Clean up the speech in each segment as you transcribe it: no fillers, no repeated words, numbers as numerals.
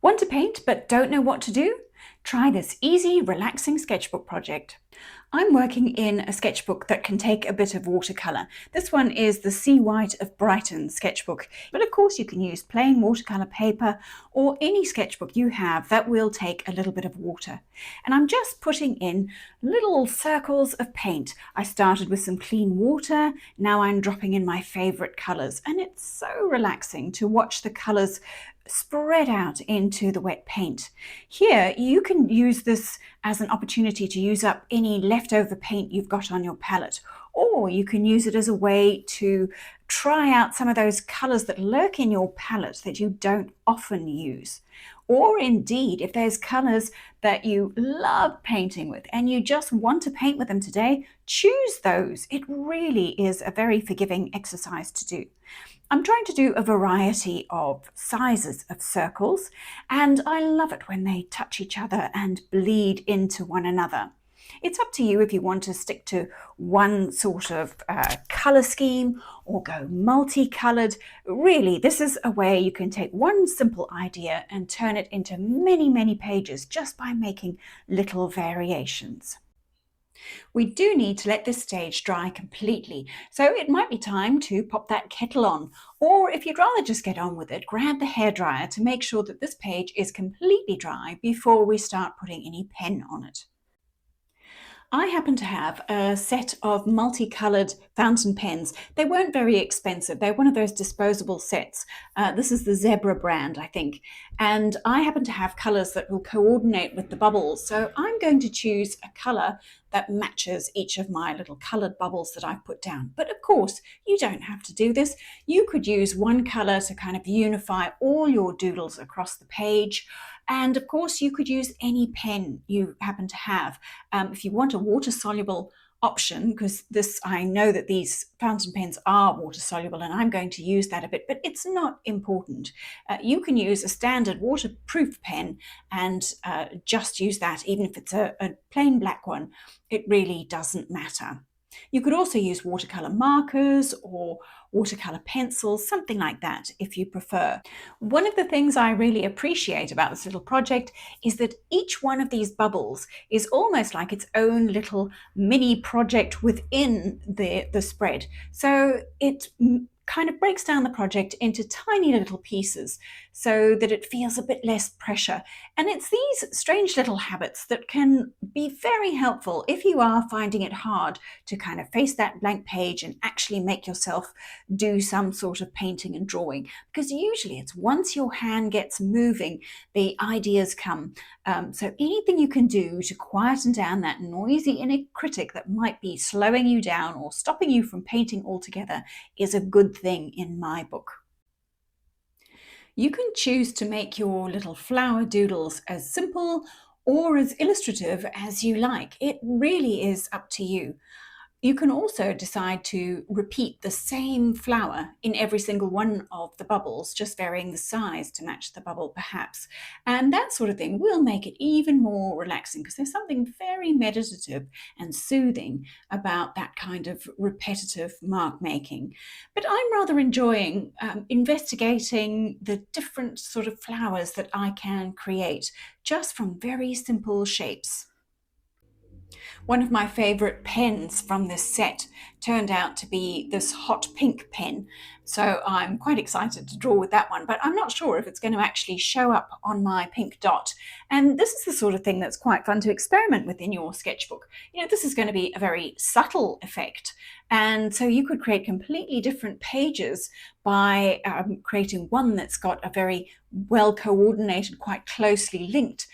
Want to paint but don't know what to do? Try this easy, relaxing sketchbook project. I'm working in a sketchbook that can take a bit of watercolour. This one is the Sea White of Brighton sketchbook, but of course you can use plain watercolour paper or any sketchbook you have that will take a little bit of water. And I'm just putting in little circles of paint. I started with some clean water, now I'm dropping in my favourite colours, and it's so relaxing to watch the colours spread out into the wet paint. Here you can use this as an opportunity to use up any leftover paint you've got on your palette, or you can use it as a way to try out some of those colours that lurk in your palette that you don't often use. Or indeed, if there's colours that you love painting with and you just want to paint with them today, choose those. It really is a very forgiving exercise to do. I'm trying to do a variety of sizes of circles, and I love it when they touch each other and bleed into one another. It's up to you if you want to stick to one sort of colour scheme or go multicoloured. Really, this is a way you can take one simple idea and turn it into many, many pages just by making little variations. We do need to let this stage dry completely, so it might be time to pop that kettle on. Or if you'd rather just get on with it, grab the hairdryer to make sure that this page is completely dry before we start putting any pen on it. I happen to have a set of multicoloured fountain pens. They weren't very expensive. They're one of those disposable sets. This is the Zebra brand, I think. And I happen to have colours that will coordinate with the bubbles. So I'm going to choose a colour that matches each of my little coloured bubbles that I've put down. But of course, you don't have to do this. You could use one colour to kind of unify all your doodles across the page. And of course, you could use any pen you happen to have. If you want a water-soluble option, because I know that these fountain pens are water-soluble and I'm going to use that a bit, but it's not important. You can use a standard waterproof pen and just use that, even if it's a plain black one. It really doesn't matter. You could also use watercolour markers or watercolour pencils, something like that if you prefer. One of the things I really appreciate about this little project is that each one of these bubbles is almost like its own little mini project within the spread. So it kind of breaks down the project into tiny little pieces so that it feels a bit less pressure. And it's these strange little habits that can be very helpful if you are finding it hard to kind of face that blank page and actually make yourself do some sort of painting and drawing. Because usually it's once your hand gets moving, the ideas come. So anything you can do to quieten down that noisy inner critic that might be slowing you down or stopping you from painting altogether is a good thing in my book. You can choose to make your little flower doodles as simple or as illustrative as you like. It really is up to you. You can also decide to repeat the same flower in every single one of the bubbles, just varying the size to match the bubble perhaps. And that sort of thing will make it even more relaxing because there's something very meditative and soothing about that kind of repetitive mark making. But I'm rather enjoying investigating the different sort of flowers that I can create just from very simple shapes. One of my favourite pens from this set turned out to be this hot pink pen. So I'm quite excited to draw with that one, but I'm not sure if it's going to actually show up on my pink dot. And this is the sort of thing that's quite fun to experiment with in your sketchbook. You know, this is going to be a very subtle effect. And so you could create completely different pages by creating one that's got a very well coordinated, quite closely linked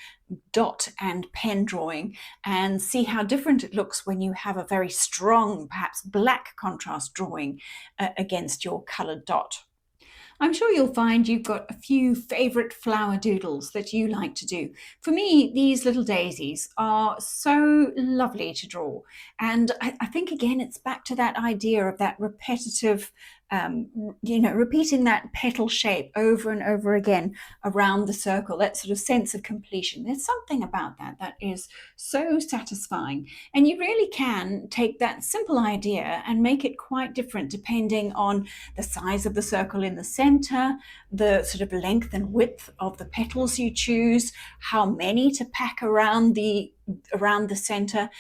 dot and pen drawing, and see how different it looks when you have a very strong, perhaps black contrast drawing against your coloured dot. I'm sure you'll find you've got a few favourite flower doodles that you like to do. For me, these little daisies are so lovely to draw. And I think, again, it's back to that idea of that repetitive repeating that petal shape over and over again around the circle, that sort of sense of completion. There's something about that that is so satisfying. And you really can take that simple idea and make it quite different depending on the size of the circle in the center, the sort of length and width of the petals you choose, how many to pack around the center.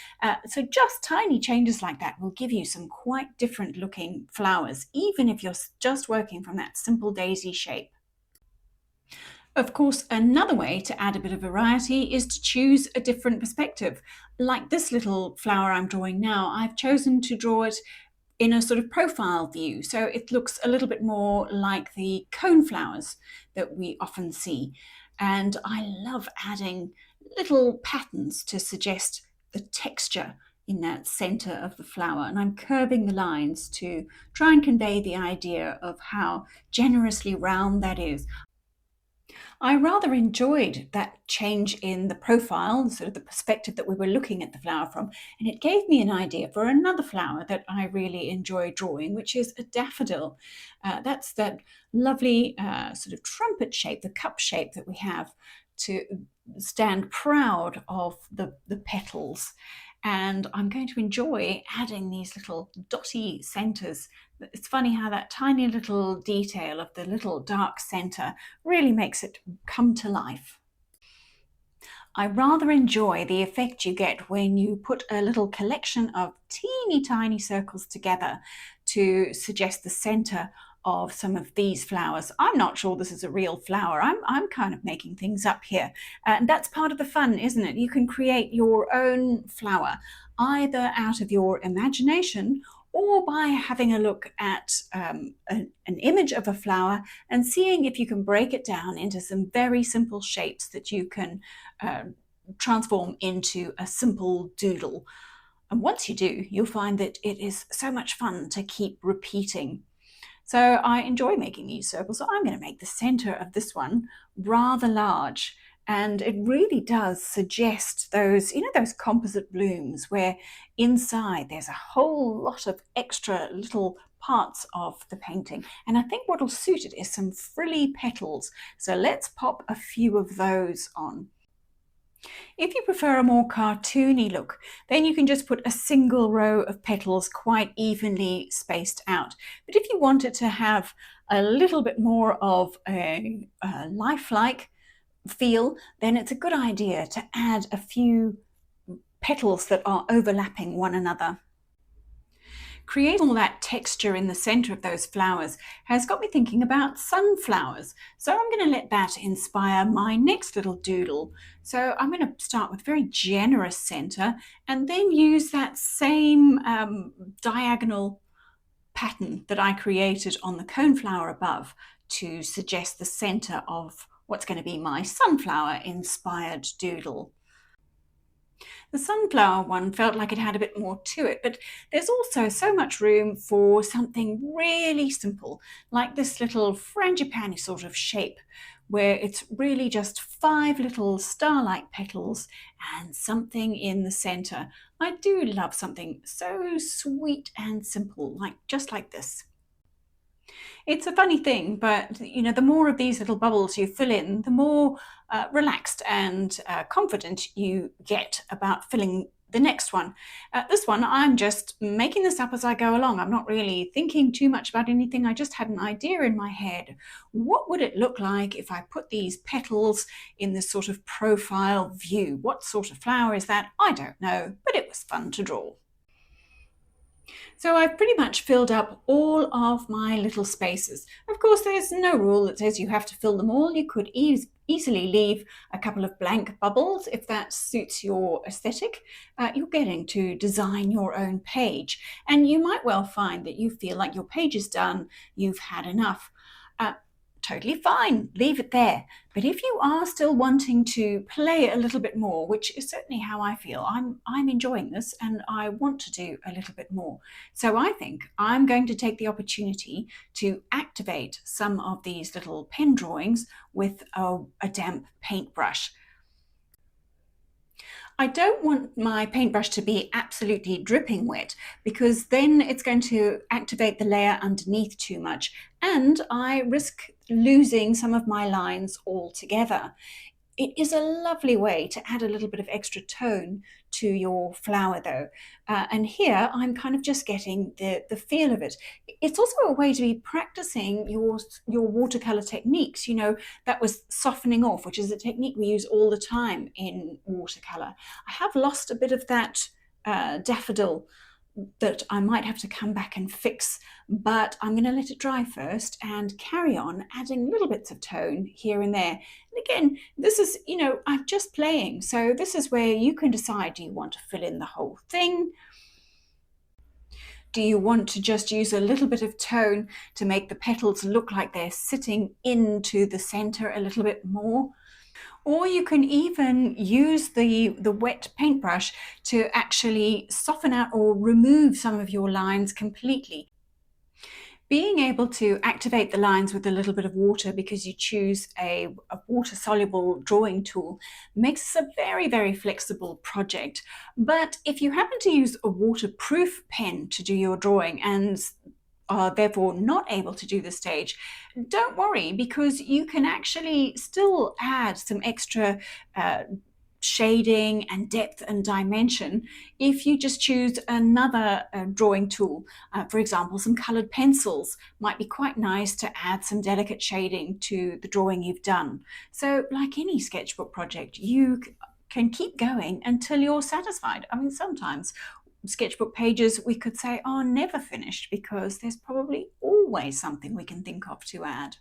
So just tiny changes like that will give you some quite different looking flowers, even if you're just working from that simple daisy shape. Of course, another way to add a bit of variety is to choose a different perspective. Like this little flower I'm drawing now, I've chosen to draw it in a sort of profile view, so it looks a little bit more like the cone flowers that we often see. And I love adding little patterns to suggest the texture in that center of the flower, and I'm curving the lines to try and convey the idea of how generously round that is. I rather enjoyed that change in the profile, sort of the perspective that we were looking at the flower from, and it gave me an idea for another flower that I really enjoy drawing, which is a daffodil. That's that lovely sort of trumpet shape, the cup shape that we have to stand proud of the petals. And I'm going to enjoy adding these little dotty centers. It's funny how that tiny little detail of the little dark center really makes it come to life. I rather enjoy the effect you get when you put a little collection of teeny tiny circles together to suggest the center of some of these flowers. I'm not sure this is a real flower. I'm kind of making things up here. And that's part of the fun, isn't it? You can create your own flower, either out of your imagination or by having a look at an image of a flower and seeing if you can break it down into some very simple shapes that you can transform into a simple doodle. And once you do, you'll find that it is so much fun to keep repeating. So I enjoy making these circles. So I'm going to make the center of this one rather large. And it really does suggest those, those composite blooms where inside there's a whole lot of extra little parts of the painting. And I think what will suit it is some frilly petals. So let's pop a few of those on. If you prefer a more cartoony look, then you can just put a single row of petals quite evenly spaced out. But if you want it to have a little bit more of a lifelike feel, then it's a good idea to add a few petals that are overlapping one another. Creating all that texture in the center of those flowers has got me thinking about sunflowers. So I'm going to let that inspire my next little doodle. So I'm going to start with a very generous center and then use that same diagonal pattern that I created on the coneflower above to suggest the center of what's going to be my sunflower inspired doodle. The sunflower one felt like it had a bit more to it, but there's also so much room for something really simple, like this little frangipani sort of shape, where it's really just 5 little star-like petals and something in the center. I do love something so sweet and simple, just like this. It's a funny thing, but the more of these little bubbles you fill in, the more relaxed and confident you get about filling the next one. This one, I'm just making this up as I go along. I'm not really thinking too much about anything. I just had an idea in my head. What would it look like if I put these petals in this sort of profile view? What sort of flower is that? I don't know, but it was fun to draw. So I've pretty much filled up all of my little spaces. Of course, there's no rule that says you have to fill them all. You could easily leave a couple of blank bubbles if that suits your aesthetic. You're getting to design your own page, and you might well find that you feel like your page is done, you've had enough. Totally fine, leave it there. But if you are still wanting to play a little bit more, which is certainly how I feel, I'm enjoying this and I want to do a little bit more. So I think I'm going to take the opportunity to activate some of these little pen drawings with a damp paintbrush. I don't want my paintbrush to be absolutely dripping wet because then it's going to activate the layer underneath too much and I risk losing some of my lines altogether. It is a lovely way to add a little bit of extra tone to your flower though. And here I'm kind of just getting the feel of it. It's also a way to be practicing your watercolor techniques. You know, that was softening off, which is a technique we use all the time in watercolor. I have lost a bit of that daffodil that I might have to come back and fix, but I'm going to let it dry first and carry on adding little bits of tone here and there. And again, this is, you know, I'm just playing, so this is where you can decide, do you want to fill in the whole thing? Do you want to just use a little bit of tone to make the petals look like they're sitting into the center a little bit more? Or you can even use the wet paintbrush to actually soften out or remove some of your lines completely. Being able to activate the lines with a little bit of water because you choose a water-soluble drawing tool makes this a very, very flexible project. But if you happen to use a waterproof pen to do your drawing and are therefore not able to do the stage, don't worry, because you can actually still add some extra shading and depth and dimension if you just choose another drawing tool. For example, some colored pencils might be quite nice to add some delicate shading to the drawing you've done. So like any sketchbook project, you can keep going until you're satisfied. I mean, sometimes sketchbook pages we could say are never finished because there's probably always something we can think of to add.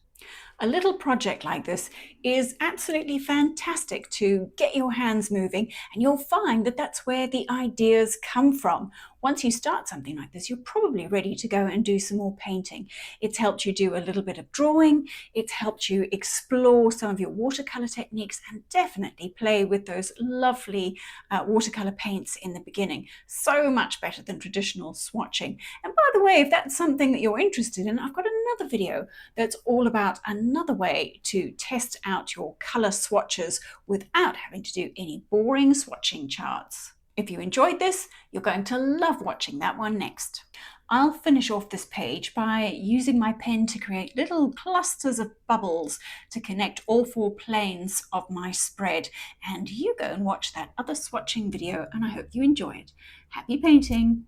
A little project like this is absolutely fantastic to get your hands moving, and you'll find that that's where the ideas come from. Once you start something like this, you're probably ready to go and do some more painting. It's helped you do a little bit of drawing, it's helped you explore some of your watercolor techniques, and definitely play with those lovely watercolor paints in the beginning. So much better than traditional swatching. And by the way, if that's something that you're interested in, I've got another video that's all about another way to test out your color swatches without having to do any boring swatching charts. If you enjoyed this, you're going to love watching that one next. I'll finish off this page by using my pen to create little clusters of bubbles to connect all four planes of my spread. And you go and watch that other swatching video, and I hope you enjoy it. Happy painting!